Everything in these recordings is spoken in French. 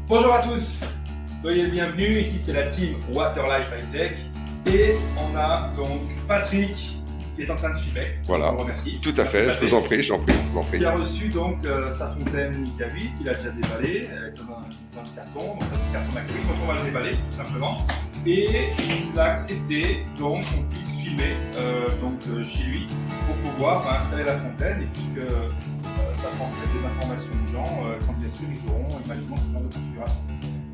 Bonjour à tous, soyez les bienvenus, ici c'est la team Waterlife High Tech et on a donc Patrick qui est en train de filmer. Voilà, je vous remercie. Tout à fait, je vous en prie, Qui a reçu donc sa fontaine K8 qu'il a déjà déballée avec un carton, donc ça c'est le carton acrylique, donc on va le déballer tout simplement. Et il a accepté donc qu'on puisse filmer chez lui pour pouvoir installer la fontaine et puisque ça transmet des informations aux gens quand bien sûr ils auront imaginons ce genre de configuration.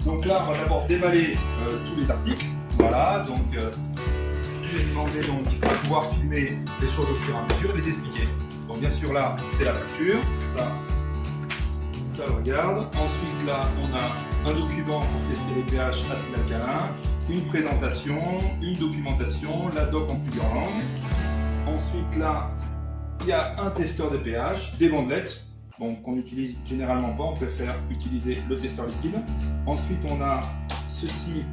Donc là on va d'abord déballer tous les articles. Voilà, donc j'ai demandé donc de pouvoir filmer les choses au fur et à mesure et les expliquer. Donc bien sûr là c'est la facture, ça on regarde. Ensuite là on a un document pour tester les pH acide alcalin, une présentation, une documentation, la doc en plusieurs langues. Ensuite là il y a un testeur de pH, des bandelettes, qu'on n'utilise généralement pas, on préfère utiliser le testeur liquide. Ensuite on a ceci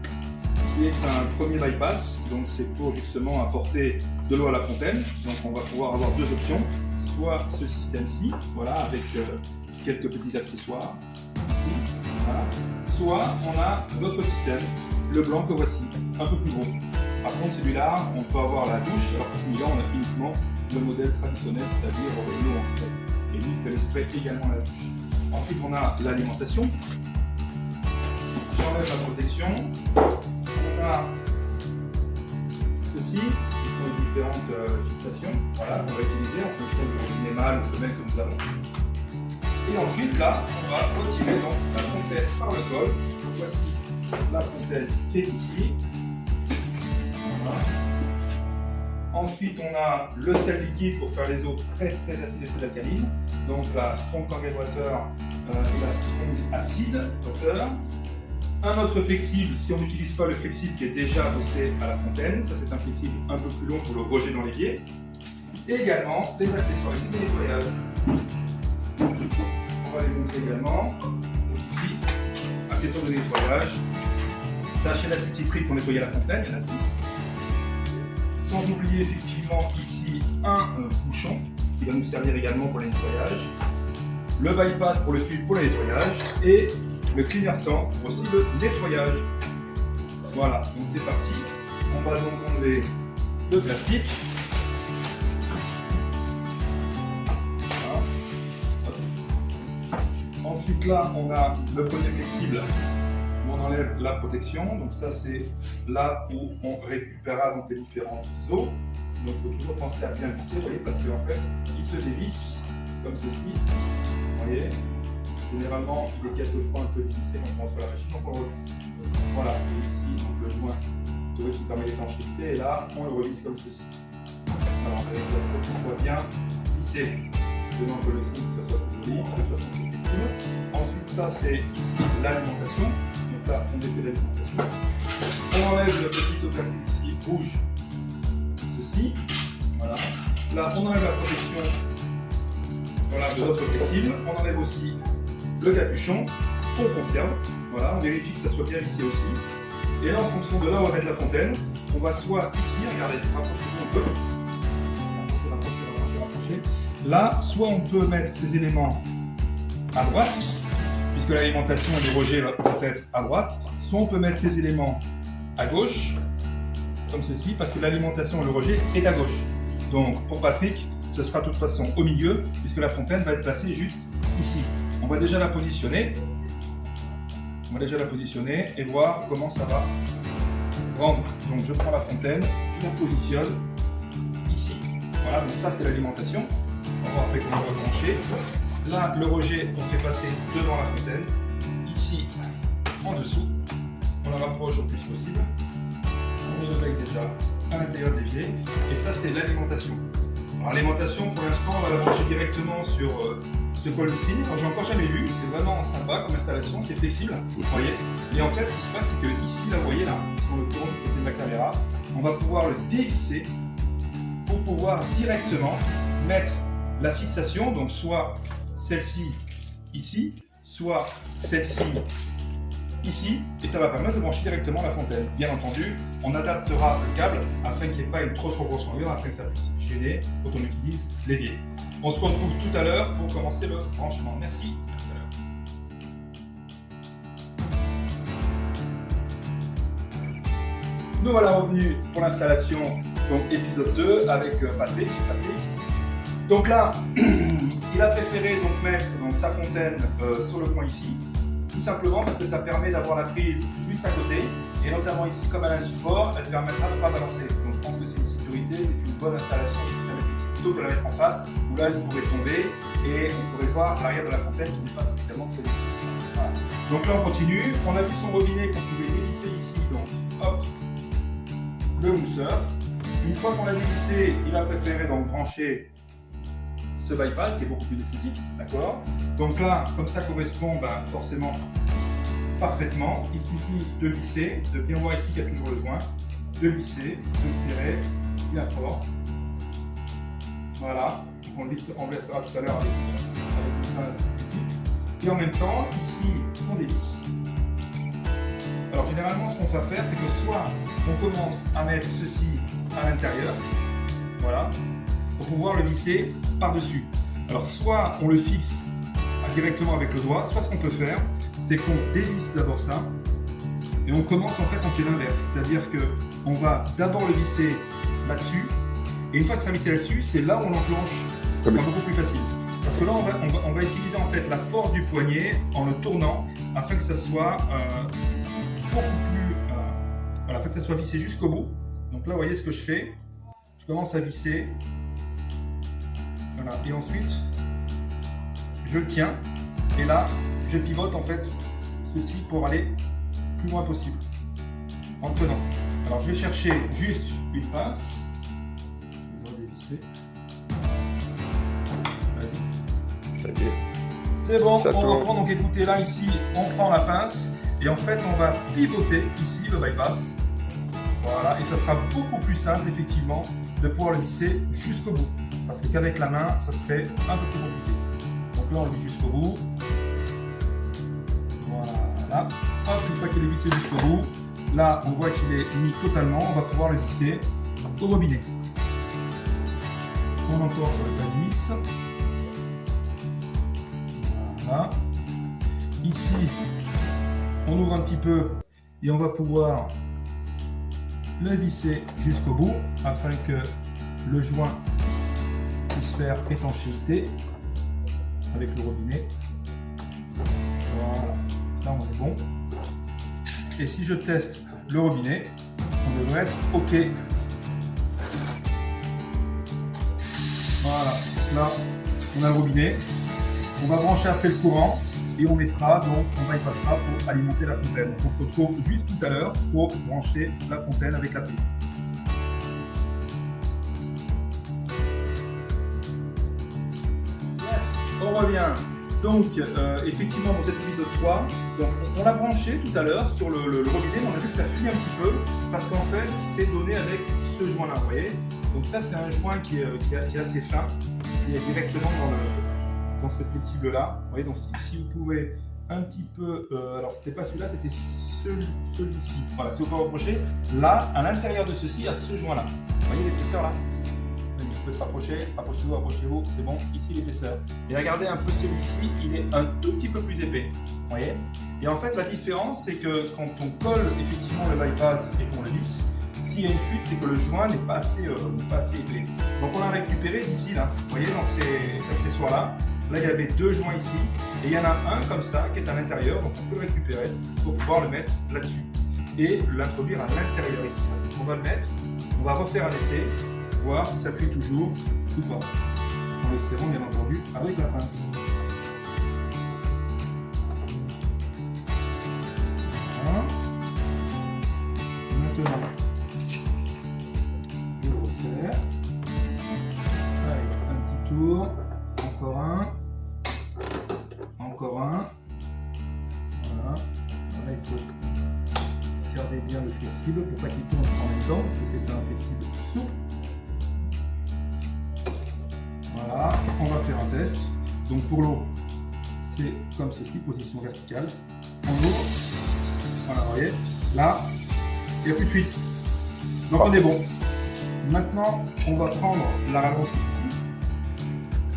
qui est un premier bypass, donc c'est pour justement apporter de l'eau à la fontaine. Donc on va pouvoir avoir deux options, soit ce système-ci, voilà, avec quelques petits accessoires, voilà. Soit on a notre système, le blanc que voici, un peu plus gros. Par contre celui-là, on peut avoir la douche, alors que celui-là on a uniquement le modèle traditionnel, c'est-à-dire l'eau en spray. Et lui il fait le spray également à la douche. Ensuite on a l'alimentation, j'enlève la protection. On a ceci, qui sont les différentes fixations, voilà, qu'on va utiliser en fonction du mâle ou femelle que nous avons. Et ensuite, là, on va retirer donc la fontaine par le col. Donc voici la fontaine qui est ici. Voilà. Ensuite, on a le sel liquide pour faire les eaux très acides et très alcalines. Donc la Strong Kangen Water et la Strong Acid Water. Un autre flexible, si on n'utilise pas le flexible qui est déjà adossé à la fontaine, ça c'est un flexible un peu plus long pour le rejet dans l'évier. Et également les accessoires de nettoyage. On va les montrer également. Donc ici, accessoires de nettoyage. Sachet d'acide citrique pour nettoyer la fontaine, il y en a 6. Sans oublier effectivement ici un bouchon qui va nous servir également pour le nettoyage. Le bypass pour le fil pour le nettoyage et le cleaner temps pour aussi le nettoyage. Voilà, donc c'est parti. On va donc enlever le plastique. Voilà. Ensuite là, on a le premier flexible où on enlève la protection. Donc ça c'est là où on récupérera donc les différentes eaux. Donc il faut toujours penser à bien visser, vous voyez, parce qu'en fait, il se dévisse comme ceci. Vous voyez. Généralement, il est quelquefois un peu dévissé, on pense pas la machine, donc on le revisse. Voilà, ici, donc le joint qui permet l'étanchéité, et là, on le revisse comme ceci. Alors, avec la chose qui soit bien vissé, donnant que le signe, que ce soit joli, de toute façon, c'est possible. Ensuite, ça, c'est ici l'alimentation. Donc là, on défait l'alimentation. On enlève le petit opercule ici, rouge, ceci. Voilà. Là, on enlève la protection. Voilà, de notre flexible. On enlève aussi le capuchon, on conserve, voilà, on vérifie que ça soit bien vissé aussi. Et là, en fonction de là où on va mettre la fontaine, on va soit ici, regardez, rapprochez-vous un peu. Là, soit on peut mettre ces éléments à droite, puisque l'alimentation et le rejet vont être à droite, soit on peut mettre ces éléments à gauche, comme ceci, parce que l'alimentation et le rejet est à gauche. Donc, pour Patrick, ce sera de toute façon au milieu, puisque la fontaine va être placée juste ici. On va déjà la positionner. On va déjà la positionner et voir comment ça va rendre. Donc je prends la fontaine, je la positionne ici. Voilà, donc ça c'est l'alimentation. On va voir après comment on va brancher. Là, le rejet, on fait passer devant la fontaine. Ici, en dessous. On la rapproche au plus possible. On met le bec déjà à l'intérieur des l'évier. Et ça c'est l'alimentation. Alors l'alimentation, pour l'instant, on va la brancher directement sur ce col-ci. J'ai encore jamais vu, c'est vraiment sympa comme installation, c'est flexible, vous voyez. Et en fait, ce qui se passe, c'est que ici, là, vous voyez là, on le tourne du côté de la caméra, on va pouvoir le dévisser pour pouvoir directement mettre la fixation, donc soit celle-ci ici, soit celle-ci ici, et ça va permettre de brancher directement la fontaine. Bien entendu, on adaptera le câble afin qu'il n'y ait pas une trop grosse longueur, afin que ça puisse gêner quand on utilise l'évier. On se retrouve tout à l'heure pour commencer le branchement. Merci. À tout à l'heure. Nous voilà revenus pour l'installation, donc épisode 2 avec Patrick. Donc là, il a préféré donc mettre donc, sa fontaine sur le coin ici, tout simplement parce que ça permet d'avoir la prise juste à côté, et notamment ici, comme elle a un support, elle permettra de ne pas balancer. Donc je pense que c'est une sécurité, c'est une bonne installation plutôt que de la mettre en face, où là elle pourrait tomber et on pourrait voir l'arrière de la fontaine qui n'est pas spécialement très difficile. Voilà. Donc là on continue, on a vu son robinet qu'on pouvait dévisser ici, donc hop, le mousseur. Une fois qu'on l'a dévissé, il a préféré donc brancher ce bypass qui est beaucoup plus esthétique, d'accord. Donc là, comme ça correspond forcément parfaitement, il suffit de visser, de bien voir ici qu'il y a toujours le joint, de visser, de tirer bien fort. Voilà, donc on le laissera tout à l'heure avec une pince. Et en même temps, ici, on dévisse. Alors généralement, ce qu'on va faire, c'est que soit on commence à mettre ceci à l'intérieur, voilà, pour pouvoir le visser par-dessus. Alors soit on le fixe directement avec le doigt, soit ce qu'on peut faire, c'est qu'on dévisse d'abord ça, et on commence en fait, on fait l'inverse, c'est-à-dire qu'on va d'abord le visser là-dessus, et une fois que ça sera vissé là-dessus, c'est là où on l'enclenche, c'est beaucoup plus facile. Parce que là, on va utiliser en fait la force du poignet en le tournant, afin que ça soit beaucoup plus, voilà, afin que ça soit vissé jusqu'au bout. Donc là, vous voyez ce que je fais, je commence à visser, voilà, et ensuite, je le tiens, et là, je pivote en fait ceci pour aller plus loin possible, en tenant. Alors je vais chercher juste une pince, je vais dévisser. C'est bon, on reprend, donc écoutez là ici, on prend la pince, et en fait on va pivoter ici le bypass, voilà, et ça sera beaucoup plus simple effectivement de pouvoir le visser jusqu'au bout, parce qu'avec la main, ça serait un peu plus compliqué. Donc là on le visse jusqu'au bout. Voilà. Hop, une fois qu'il est vissé jusqu'au bout, là on voit qu'il est mis totalement, on va pouvoir le visser au robinet. On encore sur le pas-vis. Voilà. Ici, on ouvre un petit peu et on va pouvoir le visser jusqu'au bout afin que le joint puisse faire étanchéité avec le robinet. Voilà. Là on est bon. Et si je teste le robinet, on devrait être OK. Voilà, là on a le robinet. On va brancher après le courant et on mettra, donc on bypassera pour alimenter la fontaine. On se retrouve juste tout à l'heure pour brancher la fontaine avec la prise. Yes, on revient. Donc, effectivement, dans cet épisode 3, donc, on l'a branché tout à l'heure sur le robinet, mais on a vu que ça fuit un petit peu, parce qu'en fait, c'est donné avec ce joint-là, vous voyez. Donc ça, c'est un joint qui est assez fin, qui est directement dans ce flexible-là. Vous voyez, donc si vous pouvez un petit peu... alors, c'était pas celui-là, c'était celui-ci. Voilà, si vous pouvez reprocher, là, à l'intérieur de ceci, il y a ce joint-là. Vous voyez l'épaisseur, là? Vous pouvez se rapprocher, approchez-vous, c'est bon, ici l'épaisseur. Et regardez un peu celui-ci, il est un tout petit peu plus épais, vous voyez. Et en fait, la différence, c'est que quand on colle effectivement le bypass et qu'on le visse, s'il y a une fuite, c'est que le joint n'est pas assez épais. Donc on l'a récupéré d'ici, là, vous voyez, dans ces accessoires-là. Là, il y avait deux joints ici, et il y en a un comme ça, qui est à l'intérieur, donc on peut le récupérer pour pouvoir le mettre là-dessus. Et l'introduire à l'intérieur ici. Donc on va le mettre, on va refaire un essai, voir si ça fuit toujours ou pas. En essayant bien entendu avec la pince. Voilà. Maintenant, je resserre. Allez, un petit tour. Encore un. Encore un. Voilà. Là, il faut garder bien le flexible pour pas qu'il tourne en même temps, parce que c'est un flexible souple. Voilà, on va faire un test. Donc pour l'eau, c'est comme ceci, position verticale. En eau, voilà, vous voyez, là, il n'y a plus de fuite. Donc on est bon. Maintenant, on va prendre la rallonge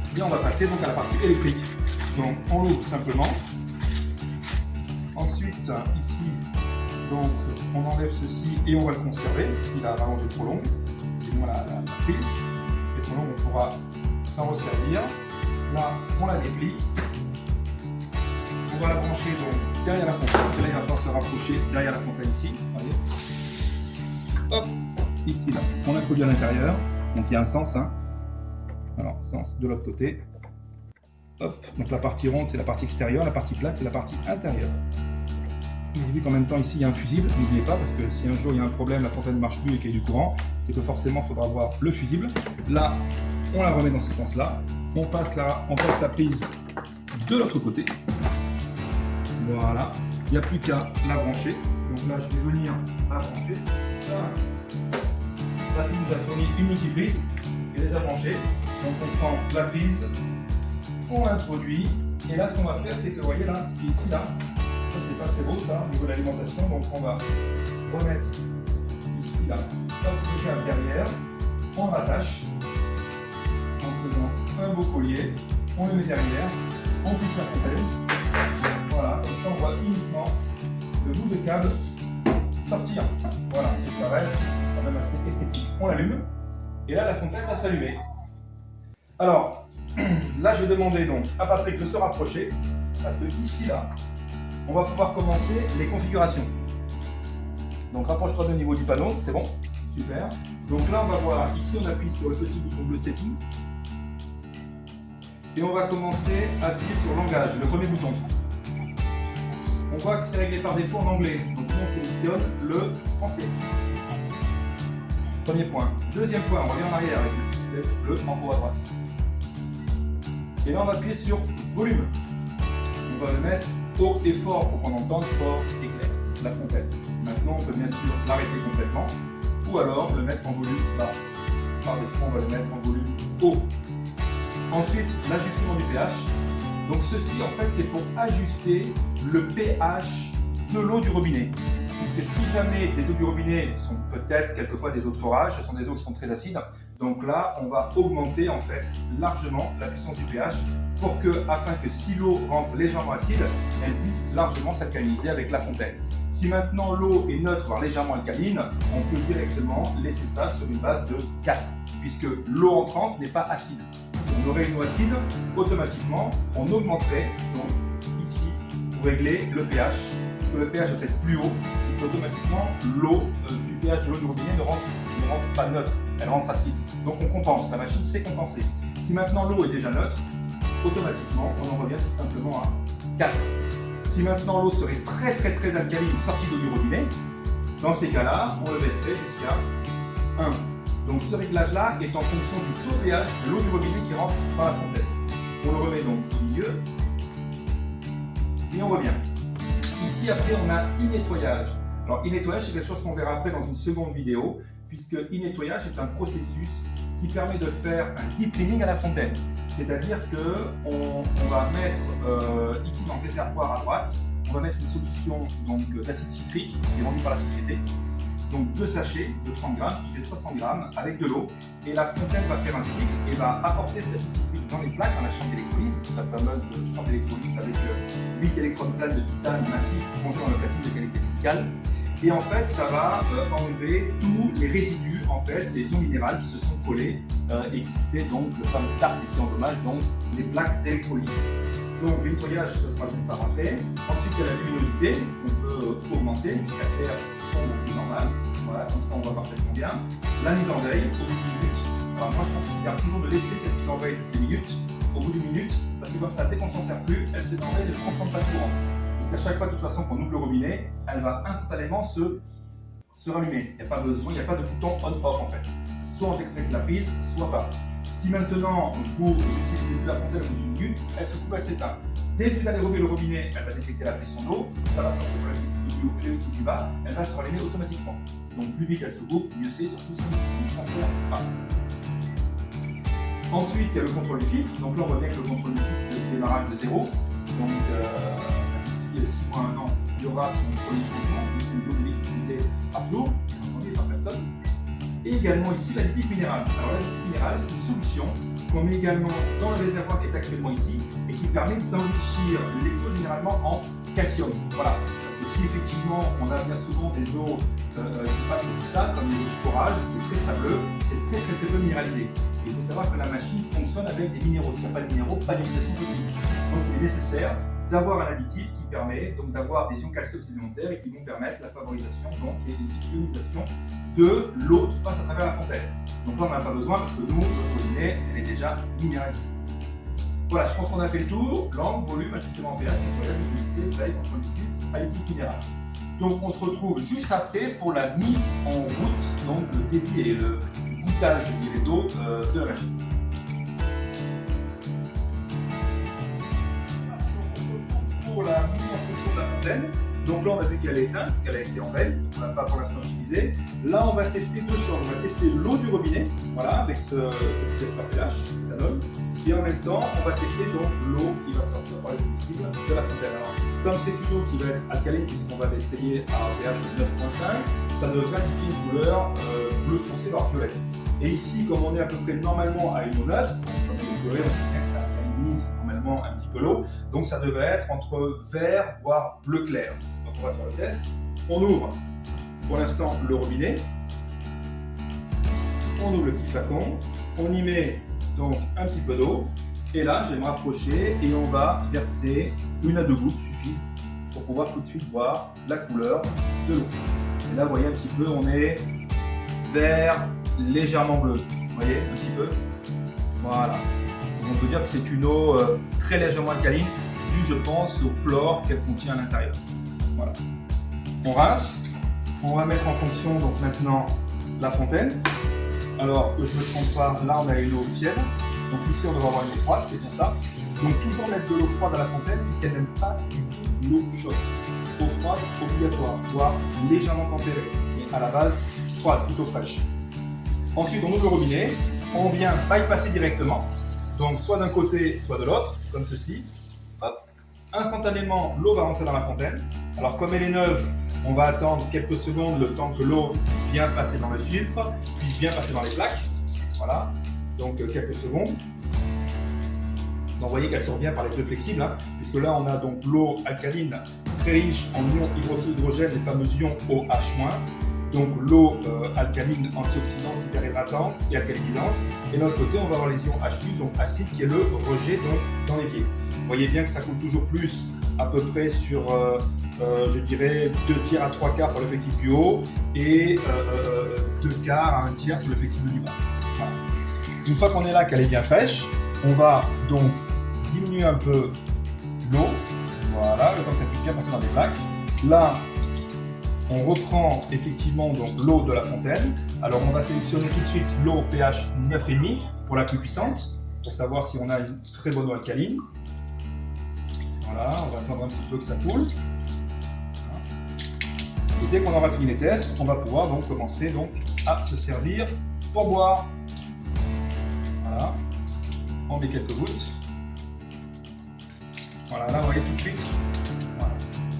ici et on va passer donc à la partie électrique. Donc on l'ouvre simplement. Ensuite, ici, Donc on enlève ceci et on va le conserver si la rallonge est trop longue. Sinon la prise est trop longue, on pourra s'en resservir. Là on la déplie. On va la brancher donc derrière la fontaine. Là il va falloir se rapprocher derrière la fontaine ici. Voyez. Hop, ici là. On l'introduit à l'intérieur. Donc il y a un sens. Hein. Alors sens de l'autre côté. Hop, donc la partie ronde c'est la partie extérieure, la partie plate c'est la partie intérieure. Vous avez vu qu'en même temps ici il y a un fusible, n'oubliez pas parce que si un jour il y a un problème, la fontaine ne marche plus et qu'il y a du courant, c'est que forcément il faudra avoir le fusible. Là, on la remet dans ce sens-là, on passe la prise de l'autre côté. Voilà, il n'y a plus qu'à la brancher. Donc là je vais venir la brancher. Là il nous a fourni une multiprise, elle est déjà branchée. Donc on prend la prise, on l'introduit, et là ce qu'on va faire c'est que vous voyez là, c'est ici là. Ça c'est pas très beau ça au niveau de l'alimentation, donc on va remettre ici là, hop, le câble derrière, on rattache en faisant un beau collier, on le met derrière, on pousse la fontaine, voilà, comme ça on voit uniquement le bout de câble sortir, voilà, et ça reste quand même assez esthétique. On l'allume, et là la fontaine va s'allumer. Alors, là je vais demander donc à Patrick de se rapprocher, parce que ici là, on va pouvoir commencer les configurations. Donc rapproche-toi au niveau du panneau, c'est bon, super. Donc là on va voir, ici on appuie sur le petit bouton bleu setting. Et on va commencer à appuyer sur langage, le premier bouton. On voit que c'est réglé par défaut en anglais, donc on sélectionne le français. Premier point. Deuxième point, on revient en arrière avec le petit bleu en haut à droite. Et là on va appuyer sur volume. On va le mettre haut et fort pour qu'on entende fort et clair la fontaine. Maintenant on peut bien sûr l'arrêter complètement ou alors le mettre en volume bas. Par défaut on va le mettre en volume haut. Ensuite l'ajustement du pH. Donc ceci en fait c'est pour ajuster le pH de l'eau du robinet. Puisque si jamais des eaux du robinet sont peut-être quelquefois des eaux de forage, ce sont des eaux qui sont très acides. Donc là, on va augmenter en fait largement la puissance du pH pour que, afin que si l'eau rentre légèrement acide, elle puisse largement s'alcaliniser avec la fontaine. Si maintenant l'eau est neutre, voire légèrement alcaline, on peut directement laisser ça sur une base de 4, puisque l'eau entrante n'est pas acide. Si on aurait une eau acide, automatiquement, on augmenterait donc ici pour régler le pH. Que le pH doit être plus haut, et automatiquement l'eau du pH de l'eau du robinet ne rentre pas neutre, elle rentre acide. Donc on compense, la machine sait compenser. Si maintenant l'eau est déjà neutre, automatiquement on en revient tout simplement à 4. Si maintenant l'eau serait très alcaline sortie d'eau du robinet, dans ces cas-là, on le baisserait jusqu'à 1. Donc ce réglage-là est en fonction du taux pH de l'eau du robinet qui rentre dans la fontaine. On le remet donc au milieu et on revient. Ici, après, on a e-nettoyage. Alors, e-nettoyage, c'est quelque chose qu'on verra après dans une seconde vidéo, puisque e-nettoyage est un processus qui permet de faire un deep cleaning à la fontaine. C'est-à-dire qu'on va mettre, ici dans le réservoir à droite, on va mettre une solution d'acide citrique qui est vendue par la société. Donc 2 sachets de 30 grammes qui fait 60 grammes avec de l'eau. Et la fontaine va faire un cycle et va apporter cet acide citrique dans les plaques, dans la chambre d'électrolyse, la fameuse chambre d'électrolyse avec 8 électrodes plates de titane massif plongées dans le platine de qualité médicale. Et en fait, ça va enlever tous les résidus, en fait, des ions minérales qui se sont collés et qui fait donc le fameux tarte et qui endommage donc les plaques d'électrolyse. Donc le nettoyage, ce sera le par après. Ensuite, il y a la luminosité qu'on peut augmenter jusqu'à faire sombre plus normal. Voilà, comme ça on voit parfaitement bien. La mise en veille au bout d'une minute. Alors moi je considère toujours de laisser cette mise en veille toutes les minutes, au bout d'une minute, parce que comme ça, dès qu'on s'en sert plus, elle se met en veille de 30 pas de courant. Parce qu'à chaque fois, de toute façon, qu'on ouvre le robinet, elle va instantanément se rallumer. Il n'y a pas besoin, il n'y a pas de bouton on-off en fait. Soit on déconnecte la prise, soit pas. Si maintenant vous utilisez la fontaine au bout d'une minute, elle se coupe, elle s'éteint. Dès que vous allez rouvrir le robinet, elle va détecter la pression d'eau, ça va sortir pour la prise du haut et le du bas, elle va se rallumer automatiquement. Donc plus vite elle se coupe, mieux c'est, surtout si vous ne transférez pas. Ensuite, il y a le contrôle du filtre. Donc là, on voit bien que le contrôle du filtre de démarrage de 0. Donc d'ici 6 mois, 1 an, il y aura son premier changement, une eau utilisée par jour, par personne. Et également ici l'additif minéral. Alors l'additif minéral, c'est une solution qu'on met également dans le réservoir qui est actuellement ici et qui permet d'enrichir les eaux généralement en calcium. Voilà. Parce que si effectivement on a bien souvent des eaux qui passent tout ça, comme les eaux de forage, c'est très sableux, c'est très peu minéralisé. Et il faut savoir que la machine fonctionne avec des minéraux. S'il n'y a pas de minéraux, pas d'utilisation possible. Donc il est nécessaire d'avoir un additif qui permet donc d'avoir des ions calcium supplémentaires et qui vont permettre la favorisation donc, et l'ionisation de l'eau qui passe à travers la fontaine. Donc là on n'en a pas besoin parce que nous, notre robinet, elle est déjà minéralisée. Voilà, je pense qu'on a fait le tour. Langue, volume, ajustement pH, nettoyage, humidité, taille, contrôle liquide, additif minéral. Donc on se retrouve juste après pour la mise en route, donc le débit et le goûtage d'eau de la machine. Pour la mise en fonction de la fontaine. Donc là, on a vu qu'elle est éteinte, parce qu'elle a été en veille, on n'a pas pour l'instant utilisé. Là, on va tester deux choses. On va tester l'eau du robinet, voilà, avec ce petit pH, éthanol. Et en même temps, on va tester donc l'eau qui va sortir par les combustibles de la fontaine. Alors, comme c'est une eau qui va être alcaline, puisqu'on va l'essayer à un pH de 9.5, ça devrait indiquer une couleur bleu foncé voire violette. Et ici, comme on est à peu près normalement à une eau neutre, comme vous le verrez, on sait bien que ça alcalinise normalement un petit peu l'eau, donc ça devrait être entre vert voire bleu clair. Donc on va faire le test. On ouvre pour l'instant le robinet, on ouvre le petit flacon, on y met donc un petit peu d'eau, et là je vais me rapprocher et on va verser 1 à 2 gouttes suffisent pour pouvoir tout de suite voir la couleur de l'eau. Et là vous voyez un petit peu, on est vert légèrement bleu, vous voyez un petit peu, voilà. On peut dire que c'est une eau très légèrement alcaline, due je pense au chlore qu'elle contient à l'intérieur. Voilà. On rince, on va mettre en fonction donc maintenant la fontaine. Alors que je ne me trompe pas, là on a une eau tiède, donc ici on devrait avoir une eau froide, c'est bien ça. Donc toujours mettre de l'eau froide à la fontaine puisqu'elle n'aime pas du tout l'eau chaude. Eau froide obligatoire, voire légèrement tempérée, mais à la base froide, plutôt fraîche. Ensuite on ouvre le robinet, on vient bypasser directement. Donc soit d'un côté, soit de l'autre, comme ceci. Hop. Instantanément, l'eau va rentrer dans la fontaine. Alors comme elle est neuve, on va attendre quelques secondes le temps que l'eau puisse bien passer dans le filtre, puisse bien passer dans les plaques. Voilà, donc quelques secondes. Donc vous voyez qu'elle sort bien par les feux flexibles, hein, puisque là on a donc l'eau alcaline très riche en ions hydroxyhydrogène, les fameux ions OH-. Donc l'eau alcaline antioxydante, hyperhydratante et alcalinisante. Et de l'autre côté, on va avoir les ions H+, donc acide, qui est le rejet donc, dans l'évier. Vous voyez bien que ça coule toujours plus, à peu près sur, je dirais, 2 tiers à 3 quarts pour le flexible du haut et 2 quarts à 1 tiers sur le flexible du bas. Voilà. Une fois qu'on est là, qu'elle est bien fraîche, on va donc diminuer un peu l'eau. Voilà, le temps que ça puisse bien passer dans les plaques. Là, on reprend effectivement l'eau de la fontaine. Alors on va sélectionner tout de suite l'eau pH 9,5 pour la plus puissante, pour savoir si on a une très bonne eau alcaline. Voilà, on va attendre un petit peu que ça coule. Et dès qu'on aura fini les tests, on va pouvoir donc commencer donc, à se servir pour boire. Voilà, on met quelques gouttes. Voilà, là vous voyez tout de suite.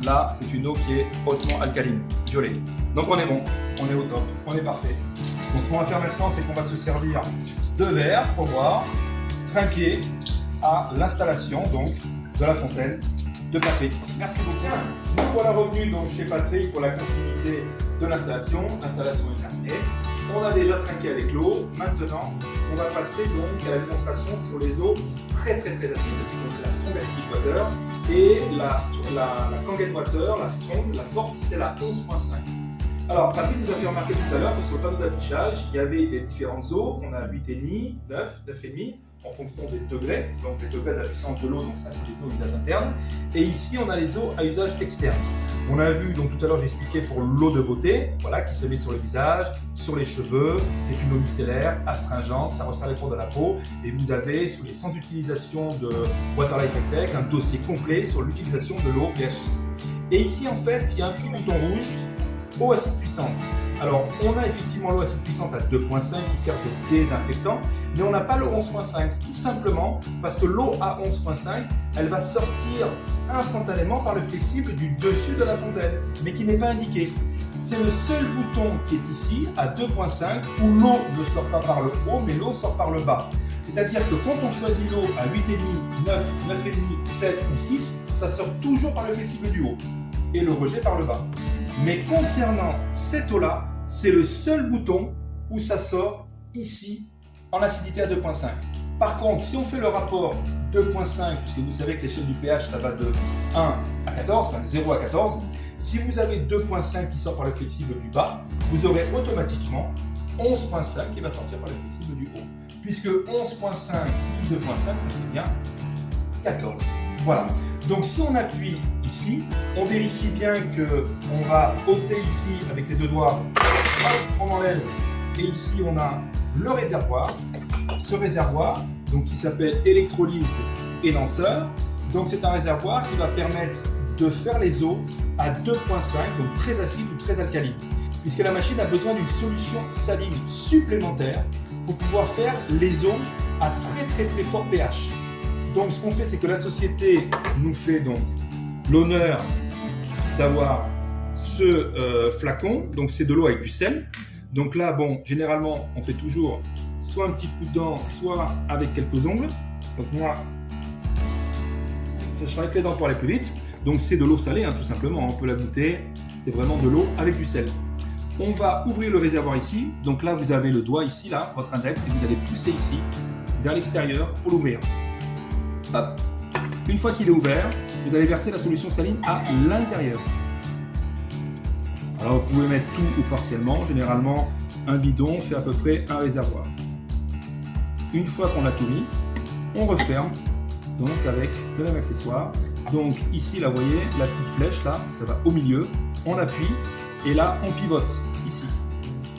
Là, c'est une eau qui est hautement alcaline, violet. Donc on est bon, on est au top, on est parfait. Donc ce qu'on va faire maintenant, c'est qu'on va se servir de verre pour boire, trinquer à l'installation donc de la fontaine de Patrick. Merci beaucoup. Nous voilà revenus donc chez Patrick pour la continuité de l'installation. L'installation est terminée. On a déjà trinqué avec l'eau. Maintenant, on va passer donc à la démonstration sur les eaux très acides, donc la Strong Acidic Water et la Kangen Water, la Strong, la forte, c'est la 11.5. Alors, Patrick nous a fait remarquer tout à l'heure que sur le panneau d'affichage, il y avait des différentes eaux. On a 8,5, 9, 9,5 en fonction des degrés, donc les degrés de la puissance de l'eau, donc ça c'est les eaux à usage interne. Et ici, on a les eaux à usage externe. On a vu, donc tout à l'heure, j'ai expliqué pour l'eau de beauté, voilà, qui se met sur le visage, sur les cheveux. C'est une eau micellaire, astringente, ça resserre les pores de la peau. Et vous avez, sur les 100 utilisations de Water Life Tech, un dossier complet sur l'utilisation de l'eau pH 6. Et ici, en fait, il y a un petit bouton rouge, eau acide puissante. Alors, on a effectivement l'eau acide puissante à 2.5 qui sert de désinfectant, mais on n'a pas l'eau 11.5, tout simplement parce que l'eau à 11.5, elle va sortir instantanément par le flexible du dessus de la fontaine, mais qui n'est pas indiqué. c'est le seul bouton qui est ici, à 2.5, où l'eau ne sort pas par le haut, mais l'eau sort par le bas. C'est-à-dire que quand on choisit l'eau à 8,5, 9, 9,5, 7 ou 6, ça sort toujours par le flexible du haut et le rejet par le bas. Mais concernant cette eau-là, c'est le seul bouton où ça sort ici en acidité à 2.5. Par contre, si on fait le rapport 2.5, puisque vous savez que l'échelle du pH, ça va de 1 à 14, enfin 0 à 14, si vous avez 2.5 qui sort par le flexible du bas, vous aurez automatiquement 11.5 qui va sortir par le flexible du haut. Puisque 11.5 plus 2.5, ça fait bien 14. Voilà. Donc si on appuie ici, on vérifie bien qu'on va ôter ici avec les deux doigts, on enlève, et ici on a le réservoir. Ce réservoir, donc, qui s'appelle électrolyse et lanceur. Donc c'est un réservoir qui va permettre de faire les eaux à 2.5, donc très acide ou très alcaline, puisque la machine a besoin d'une solution saline supplémentaire pour pouvoir faire les eaux à très fort pH. Donc ce qu'on fait, c'est que la société nous fait donc l'honneur d'avoir ce flacon, donc c'est de l'eau avec du sel. Donc là, bon, généralement, on fait toujours soit un petit coup de dent, soit avec quelques ongles. Donc moi, je serai avec les dents pour aller plus vite. Donc c'est de l'eau salée, hein, tout simplement, on peut la goûter. C'est vraiment de l'eau avec du sel. On va ouvrir le réservoir ici. Donc là, vous avez le doigt ici, là, votre index, et vous allez pousser ici, vers l'extérieur, pour l'ouvrir. Hop. Une fois qu'il est ouvert, vous allez verser la solution saline à l'intérieur. Alors vous pouvez mettre tout ou partiellement. Généralement, un bidon fait à peu près un réservoir. Une fois qu'on a tout mis, on referme donc avec le même accessoire. Donc ici, là, vous voyez, la petite flèche, là, ça va au milieu. On appuie et là, on pivote ici.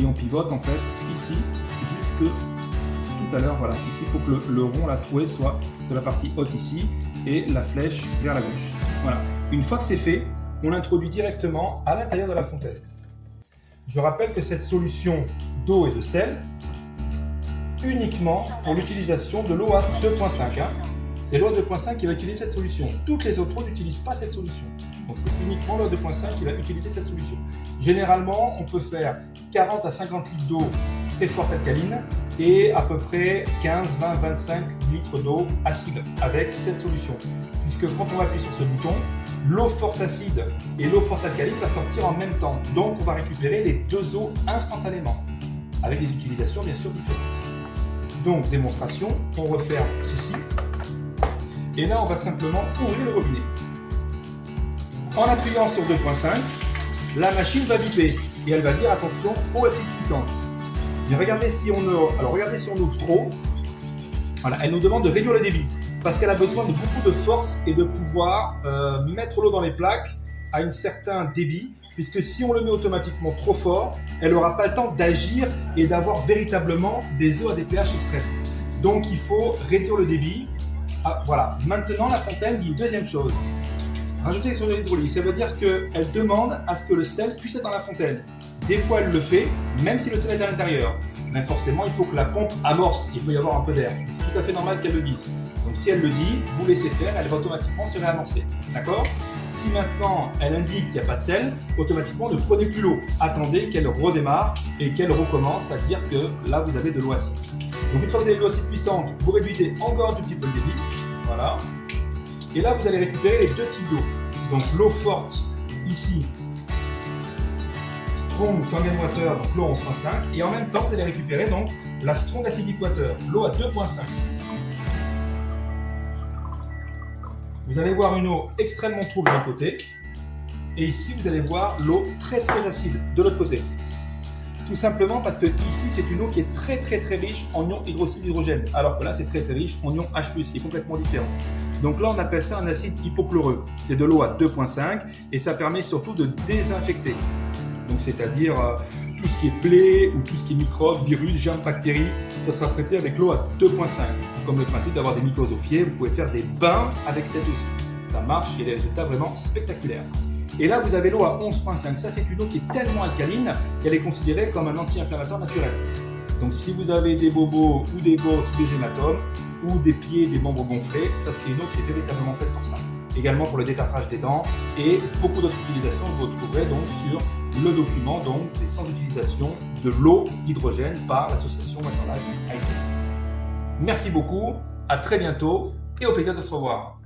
Et on pivote en fait ici jusque tout à l'heure. Voilà, ici, il faut que le rond, la trouée, soit sur la partie haute ici et la flèche vers la gauche. Voilà. Une fois que c'est fait, on l'introduit directement à l'intérieur de la fontaine. Je rappelle que cette solution d'eau et de sel, uniquement pour l'utilisation de l'eau à 2.5. Hein. C'est l'eau à 2.5 qui va utiliser cette solution. Toutes les autres eaux n'utilisent pas cette solution. Donc c'est uniquement l'eau à 2.5 qui va utiliser cette solution. Généralement, on peut faire 40 à 50 litres d'eau très forte alcaline et à peu près 15, 20, 25 litres d'eau acide avec cette solution. Puisque quand on va appuyer sur ce bouton, l'eau forte acide et l'eau forte alcaline va sortir en même temps. Donc on va récupérer les deux eaux instantanément, avec des utilisations bien sûr différentes. Donc démonstration, on referme ceci. Et là on va simplement ouvrir le robinet. En appuyant sur 2.5, la machine va biper et elle va dire attention, eau acide puissante. Mais regardez si on ouvre, regardez si on ouvre trop. Voilà, elle nous demande de réduire le débit parce qu'elle a besoin de beaucoup de force et de pouvoir mettre l'eau dans les plaques à un certain débit, puisque si on le met automatiquement trop fort, elle n'aura pas le temps d'agir et d'avoir véritablement des eaux à des pH extrêmes. Donc il faut réduire le débit. Ah, voilà. Maintenant, la fontaine dit une deuxième chose. Rajouter sur l'hydraulique, ça veut dire qu'elle demande à ce que le sel puisse être dans la fontaine. Des fois, elle le fait, même si le sel est à l'intérieur. Mais forcément, il faut que la pompe amorce, il peut y avoir un peu d'air. C'est tout à fait normal qu'elle le dise. Donc si elle le dit, vous laissez faire, elle va automatiquement se réamorcer. D'accord ? Si maintenant elle indique qu'il n'y a pas de sel, automatiquement ne prenez plus l'eau. Attendez qu'elle redémarre et qu'elle recommence à dire que là vous avez de l'eau acide. Donc une fois que vous avez de l'eau acide puissante, vous réduisez encore un tout petit peu le débit. Voilà. Et là vous allez récupérer les deux types d'eau. Donc l'eau forte ici, Strong Kangen Water, donc l'eau 11.5. Et en même temps vous allez récupérer donc la Strong Acidic Water, l'eau à 2.5. Vous allez voir une eau extrêmement trouble d'un côté, et ici vous allez voir l'eau très acide de l'autre côté. Tout simplement parce que ici c'est une eau qui est très riche en ions hydroxyde d'hydrogène, alors que là c'est très riche en ions H+, qui est complètement différent. Donc là on appelle ça un acide hypochloreux. C'est de l'eau à 2.5 et ça permet surtout de désinfecter. Donc c'est-à-dire tout ce qui est plaies ou tout ce qui est microbes, virus, germes, bactéries, ça sera traité avec l'eau à 2.5. Comme le principe d'avoir des mycoses aux pieds, vous pouvez faire des bains avec cette eau-ci. Ça marche et les résultats vraiment spectaculaires. Et là, vous avez l'eau à 11.5. Ça, c'est une eau qui est tellement alcaline qu'elle est considérée comme un anti-inflammatoire naturel. Donc si vous avez des bobos ou des bosses ou des hématomes ou des pieds, des membres gonflés, ça c'est une eau qui est véritablement faite pour ça. Également pour le détartrage des dents et beaucoup d'autres utilisations que vous trouverez donc sur le document donc des sensibilisations de l'eau d'hydrogène par l'association Water Life Haïti. Merci beaucoup, à très bientôt et au plaisir de se revoir.